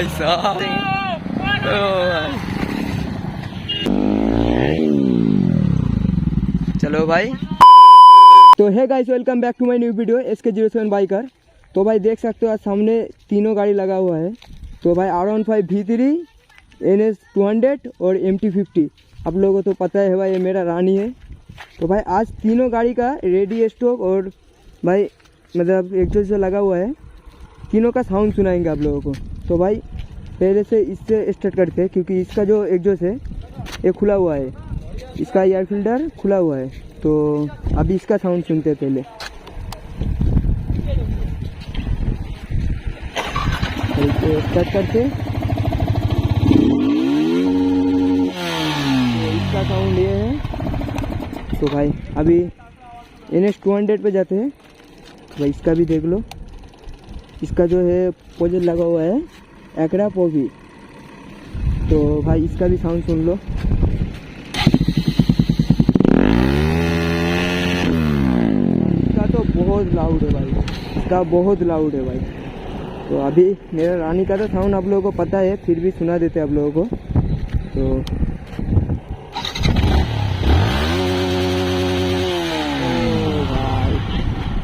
भाई साहब, चलो भाई। तो है guys, welcome back to my new video SK07 biker. तो भाई देख सकते हो आज सामने तीनों गाड़ी लगा हुआ है। तो भाई R15 V3, NS 200 और MT50। आप लोगों को तो पता है भाई, ये मेरा रानी है। तो भाई आज तीनों गाड़ी का रेडी स्टॉक और भाई मतलब एक जो लगा हुआ है, तीनों का साउंड सुनाएंगे आप लोगों को। तो भाई पहले से इससे स्टार्ट करते हैं, क्योंकि इसका जो एग्जॉस्ट है ये खुला हुआ है, इसका एयर फिल्टर खुला हुआ है। तो अभी इसका साउंड सुनते हैं पहले। तो स्टार्ट करते हैं। तो इसका साउंड ये है। तो भाई अभी NS 200 पे जाते हैं। तो भाई इसका भी देख लो, इसका जो है पोजर लगा हुआ है एक्रा पोवी। तो भाई इसका भी साउंड सुन लो। इसका तो बहुत लाउड है भाई, इसका बहुत लाउड है भाई। तो अभी मेरा रानी का तो साउंड आप लोगों को पता है, फिर भी सुना देते हैं आप लोगों को। तो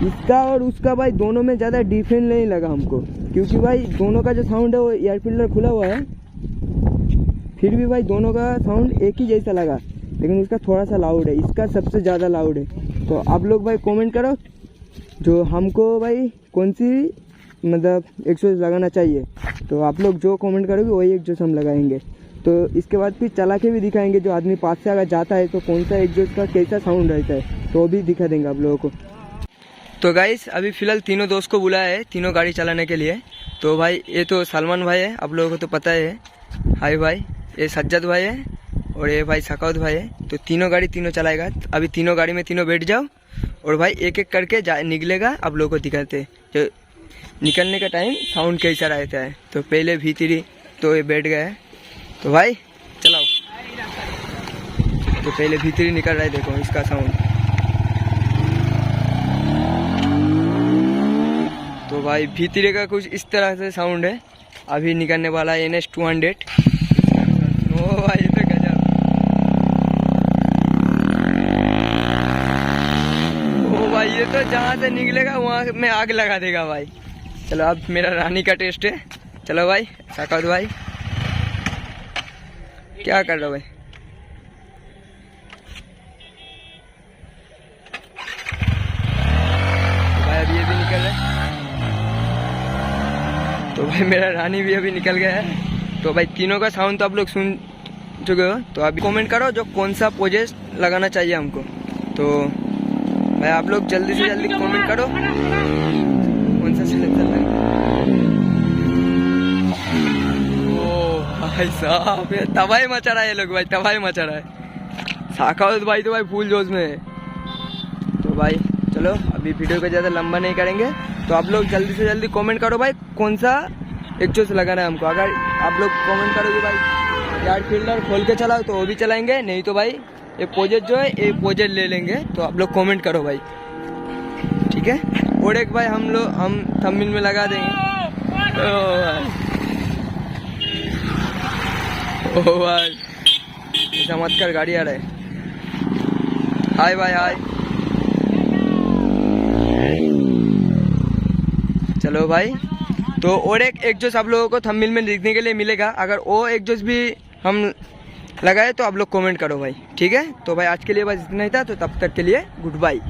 इसका और उसका भाई दोनों में ज़्यादा डिफरेंस नहीं लगा हमको, क्योंकि भाई दोनों का जो साउंड है वो एयर फिल्टर खुला हुआ है, फिर भी भाई दोनों का साउंड एक ही जैसा लगा, लेकिन इसका थोड़ा सा लाउड है, इसका सबसे ज़्यादा लाउड है। तो आप लोग भाई कमेंट करो जो हमको भाई कौन सी मतलब एग्जॉस्ट लगाना चाहिए। तो आप लोग जो कमेंट करोगे वही एग्जॉस्ट हम लगाएंगे। तो इसके बाद फिर चला के भी दिखाएंगे, जो आदमी पास से अगर जाता है तो कौन सा एग्जॉस्ट का कैसा साउंड रहता है, तो भी दिखा देंगे आप लोगों को। तो गाइस अभी फ़िलहाल तीनों दोस्त को बुलाया है तीनों गाड़ी चलाने के लिए। तो भाई ये तो सलमान भाई है, आप लोगों को तो पता है। हाय भाई, ये सज्जद भाई है और ये भाई सकाउत भाई है। तो तीनों गाड़ी तीनों चलाएगा। अभी तीनों गाड़ी में तीनों बैठ जाओ और भाई एक एक करके निकलेगा, आप लोगों को दिखाते जो निकलने का टाइम साउंड कैसा रहता है। तो पहले V3 तो ये बैठ गया है। तो भाई चलाओ। तो पहले V3 निकल रहा है, देखो इसका साउंड। तो भाई V3 का कुछ इस तरह से साउंड है। अभी निकलने वाला है NS 200। ओ भाई तो गजब। ओ भाई ये तो जहाँ से निकलेगा वहाँ में आग लगा देगा भाई। चलो अब मेरा रानी का टेस्ट है। चलो भाई साकाउत भाई क्या कर रहे हो भाई? तो भाई अभी ये भी निकल रहा है। तो भाई मेरा रानी भी अभी निकल गया है। तो भाई तीनों का साउंड तो आप लोग सुन चुके हो। तो अभी कमेंट करो जो कौन सा पोजेस लगाना चाहिए हमको। तो भाई आप लोग जल्दी से जल्दी कमेंट करो कौन सा सिलेक्शन लगा। ओ भाई साहब, ये तबाही मचा रहा है ये लोग भाई, तबाही मचा रहा है। साकाउत भाई तो भाई फुल जोश में है। तो भाई चलो अभी वीडियो को ज़्यादा लंबा नहीं करेंगे। तो आप लोग जल्दी से जल्दी कमेंट करो भाई कौन सा एग्जॉस्ट लगाना है हमको। अगर आप लोग कमेंट करोगे भाई एयर फिल्टर खोल के चलाओ तो वो भी चलाएंगे, नहीं तो भाई ये पोजेट जो है ये पोजेट ले लेंगे। तो आप लोग कमेंट करो भाई, ठीक है। और एक भाई हम थंबनेल में लगा देंगे। ओ भाई ऐसा मत कर, गाड़ी आ रहा है। हाय भाई हाय। चलो भाई तो और एक एग्जॉस्ट आप लोगों को थंबनेल में देखने के लिए मिलेगा। अगर वो एग्जॉस्ट भी हम लगाए तो आप लोग कमेंट करो भाई, ठीक है। तो भाई आज के लिए बस इतना ही था। तो तब तक के लिए गुड बाय।